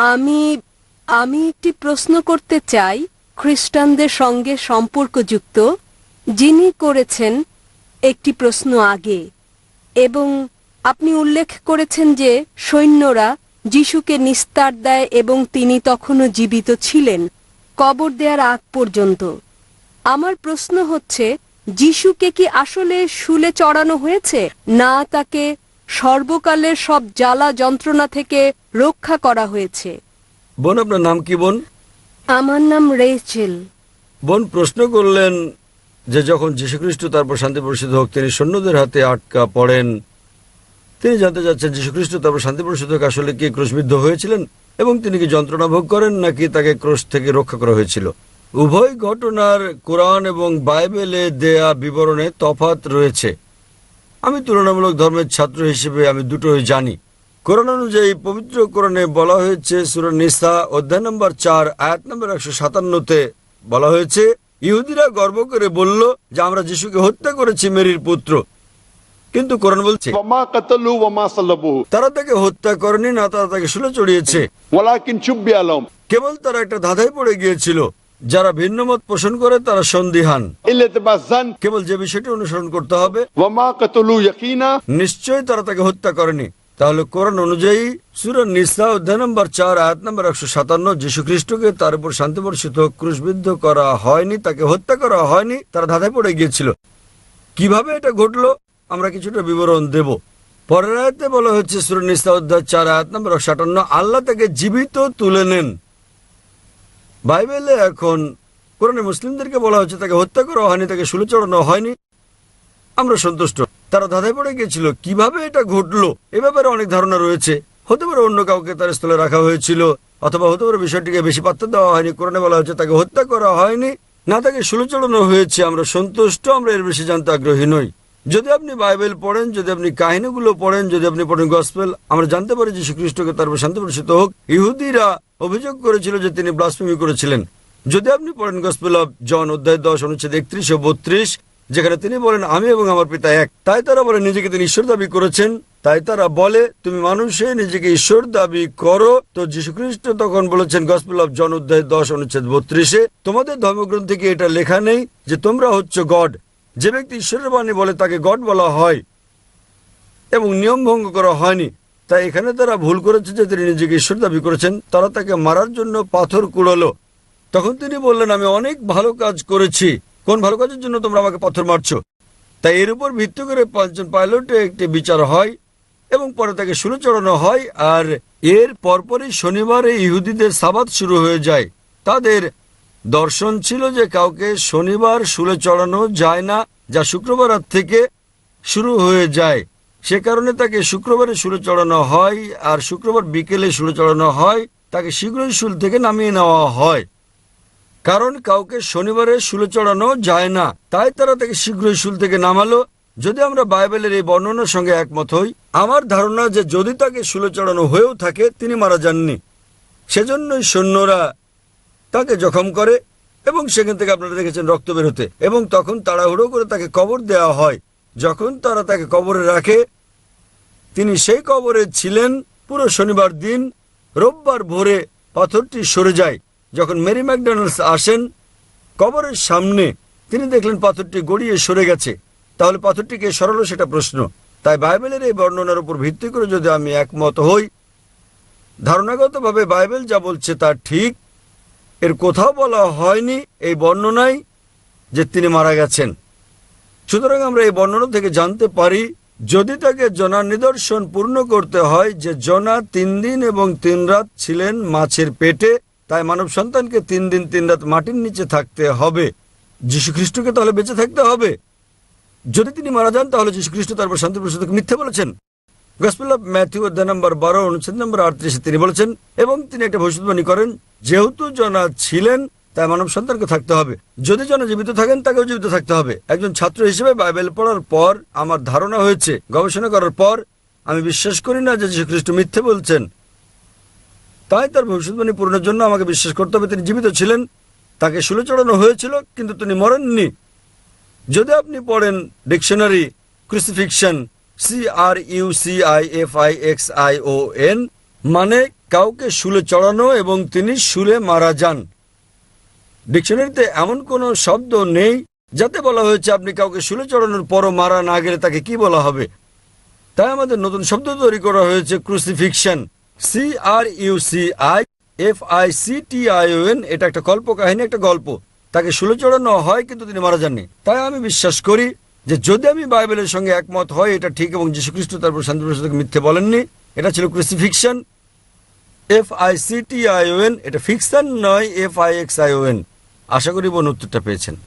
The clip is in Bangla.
আমি আমি একটি প্রশ্ন করতে চাই, খ্রিস্টানদের সঙ্গে সম্পর্কযুক্ত, যিনি করেছেন একটি প্রশ্ন আগে, এবং আপনি উল্লেখ করেছেন যে সৈন্যরা যিশুকে নিস্তার দেয় এবং তিনি তখনও জীবিত ছিলেন কবর দেওয়ার আগ পর্যন্ত। আমার প্রশ্ন হচ্ছে, যিশুকে কি আসলে শুলে চড়ানো হয়েছে, না তাকে সর্বকালের সব জ্বালা যন্ত্রণা থেকে রক্ষা করা হয়েছে? বোন, আপনার নাম কি বোন? আমার নাম রেচেল। বোন প্রশ্ন করলেন যে যখন যীশুখ্রিস্ট, তারপর শান্তি প্রসিদ্ধ হোক, তিনি সৈন্যদের হাতে আটকা পড়েন, তিনি জানতে চাচ্ছেন যীশুখ্রিস্ট তারপর শান্তি প্রসিদ্ধ হোক আসলে কি ক্রুশবিদ্ধ হয়েছিলেন এবং তিনি কি যন্ত্রণা ভোগ করেন নাকি তাকে ক্রুশ থেকে রক্ষা করা হয়েছিল। উভয় ঘটনার কোরআন এবং বাইবেলে দেয়া বিবরণে তফাৎ রয়েছে। আমি তুলনামূলক ধর্মের ছাত্র হিসেবে আমি দুটোই জানি। কোরআন অনুযায়ী পবিত্র কোরআনে বলা হয়েছে, সূরা নিসা অধ্যায় নম্বর 4 আয়াত নম্বর 157-তে বলা হয়েছে, ইহুদিরা গর্ব করে বলল যে আমরা যিশুকে হত্যা করেছি, মেরির পুত্র। কিন্তু কোরআন বলছে তারা তাকে হত্যা করেনি, না তারা তাকে শুলে চড়িয়েছে, কেবল তারা একটা ধাঁধায় পড়ে গিয়েছিল। যারা ভিন্ন মত পোষণ করে তারা সন্দিহান, কেবল যে বিষয়টি অনুসরণ করতে হবে, নিশ্চয়ই তারা তাকে হত্যা করেনি। তাহলে কোরআন অনুযায়ী সূরা নিসা অধ্যায় নম্বর 4 আয়াত নম্বর 157, যীশু খ্রিস্টকে তার উপর শান্তি বর্ষিত ক্রুশবিদ্ধ করা হয়নি, তাকে হত্যা করা হয়নি, তারা ধাঁধায় পড়ে গিয়েছিল। কিভাবে এটা ঘটলো আমরা কিছুটা বিবরণ দেব। পরের আয়াতে বলা হচ্ছে, সূরা নিসা অধ্যায় 4 আয়াত নম্বর 58, আল্লাহ তাকে জীবিত তুলে নেন। বাইবেলে এখন কোরআনে মুসলিমদেরকে বলা হচ্ছে তাকে হত্যা করা হয়নি, তাকে শুলে চড়ানো হয়নি। আমরা সন্তুষ্ট। তারা ধাঁধায় পড়ে গিয়েছিল কিভাবে এটা ঘটলো। এ ব্যাপারে অনেক ধারণা রয়েছে। হতে পারে অন্য কাউকে তার স্থলে রাখা হয়েছিল, অথবা হতে পারে বিষয়টিকে বেশি পাত্র দেওয়া হয়নি। কোরআনে বলা হচ্ছে তাকে হত্যা করা হয়নি, না তাকে শুলে চড়ানো হয়েছে। আমরা সন্তুষ্ট, আমরা এর বেশি জানতে আগ্রহী নই। যদি আপনি বাইবেল পড়েন, যদি আপনি কাহিনীগুলো পড়েন, যদি আপনি পড়েন গসপেল, আমরা জানতে পারি যীশু খ্রিস্টকে তার উপর শান্তি বর্ষিত হোক ইহুদিরা অভিযোগ করেছিল যে তিনি ব্লাসফেমি করেছিলেন। যদি আপনি পড়েন গসপেল অফ জন অধ্যায় 10 অনুচ্ছেদ 31 ও 32, যেখানে তিনি বলেন আমি এবং আমার পিতা এক, তাই তারা বলে নিজেকে তিনি ঈশ্বর দাবি করেছেন। তাই তারা বলে তুমি মানুষে নিজেকে ঈশ্বর দাবি করো। তো যীশুখ্রিস্ট তখন বলেছেন গসপেল অফ জন অধ্যায় 10 অনুচ্ছেদ 32, তোমাদের ধর্মগ্রন্থে কি এটা লেখা নেই যে তোমরা হচ্ছে গড? যে ব্যক্তি ঈশ্বরের বাণী বলে তাকে গড বলা হয় এবং নিয়ম ভঙ্গ করা হয়নি। তাই এখানে তারা ভুল করেছে যে তিনি নিজেকে ঈশ্বর দাবি করেছেন। তারা তাকে মারার জন্য পাথর কুড়ালো। তখন তিনি বললেন আমি অনেক ভালো কাজ করেছি, কোন ভালো কাজের জন্য তোমরা আমাকে পাথর মারছো? তাই এর উপর ভিত্তি করে 5 জন পাইলটে একটি বিচার হয় এবং পরে তাকে শুলে চড়ানো হয়। আর এর পরপরই শনিবারে ইহুদিদের সাবাত শুরু হয়ে যায়। তাদের দর্শন ছিল যে কাউকে শনিবার শুলে চড়ানো যায় না, যা শুক্রবার রাত থেকে শুরু হয়ে যায়। সে কারণে তাকে শুক্রবারে শুলে চড়ানো হয়, আর শুক্রবার বিকেলে শুলে চড়ানো হয়। তাকে শীঘ্রই শুল থেকে নামিয়ে নেওয়া হয়, কারণ কাউকে শনিবারে শুলে চড়ানো যায় না। তাই তারা তাকে শীঘ্রই শুল থেকে নামালো। যদি আমরা বাইবেলের এই বর্ণনার সঙ্গে একমত হই, আমার ধারণা যে যদি তাকে শুলে চড়ানো হয়েও থাকে তিনি মারা যাননি। সেজন্যই সৈন্যরা তাকে জখম করে এবং সেখান থেকে আপনারা দেখেছেন রক্ত বের হতে, এবং তখন তাড়াহুড়ো করে তাকে কবর দেওয়া হয়। যখন তারা তাকে কবরে রাখে, তিনি সেই কবরে ছিলেন পুরো শনিবার দিন। রোববার ভোরে পাথরটি সরে যায়। যখন মেরি ম্যাকডোনাল্ডস আসেন কবরের সামনে, তিনি দেখলেন পাথরটি গড়িয়ে সরে গেছে। তাহলে পাথরটিকে সরালো, সেটা প্রশ্ন। তাই বাইবেলের এই বর্ণনার উপর ভিত্তি করে যদি আমি একমত হই, ধারণাগতভাবে বাইবেল যা বলছে তা ঠিক। এর কোথাও বলা হয়নি এই বর্ণনায় যে তিনি মারা গেছেন। সুতরাং আমরা এই বর্ণনা থেকে জানতে পারি, যদি তাকে জনার নিদর্শন পূর্ণ করতে হয় যে জনা 3 দিন এবং 3 রাত ছিলেন মাছের পেটে, তাই মানব সন্তানকে 3 দিন 3 রাত মাটির নিচে থাকতে হবে। যীশু খ্রিস্টকে তাহলে বেঁচে থাকতে হবে। যদি তিনি মারা যান তাহলে যীশু খ্রিস্ট তারপর শান্তি প্রসূতকে মিথ্যে বলেছেন। গসপেল অফ ম্যাথিউ অধ্যায় নম্বর 12 অনুচ্ছেদ নম্বর 38 তিনি বলেছেন, এবং তিনি একটা ভবিষ্যদ্বাণী করেন, যেহেতু জনা ছিলেন তাই মানব সন্তানকে থাকতে হবে। যদি জনা জীবিত থাকেন তাকেও জীবিত থাকতে হবে। একজন ছাত্র হিসেবে বাইবেল পড়ার পর আমার ধারণা হয়েছে, গবেষণা করার পর, আমি বিশ্বাস করি না যে যীশু খ্রিস্ট মিথ্যে বলছেন। তাই তার ভবিষ্যদ্বাণী পূরণের জন্য আমাকে বিশ্বাস করতে হবে তিনি জীবিত ছিলেন, তাকে শুলে চড়ানো হয়েছিল, কিন্তু তিনি মরেননি। যদি আপনি পড়েন ডিকশনারি ক্রুসিফিকশন, CRUCIFIXION, মানে কাউকে শুলে চড়ানো এবং তিনি শুলে মারা যান। ডিকশনারিতে এমন কোনো শব্দ নেই যাতে বলা হয়েছে আপনি কাউকে শুলে চড়ানোর পরও মারা না গেলে তাকে কি বলা হবে। তাই আমাদের নতুন শব্দ তৈরি করা হয়েছে ক্রুসিফিকশন, CRUCIFICTION। এটা একটা কল্পকাহিনী, একটা গল্প। তাকে শুলে চড়ানো হয় কিন্তু তিনি মারা যাননি। তাই আমি বিশ্বাস করি যে যদি আমি বাইবেলের সঙ্গে একমত হয় এটা ঠিক এবং যীশুখ্রিস্ট তারপর শান্তি প্রসাদকে মিথ্যে বলেননি, এটা ছিল ক্রুসিফিকশন, FICTION। এটা ফিকশন নয়, FIXION। আশা করি বোন উত্তরটা পেয়েছেন।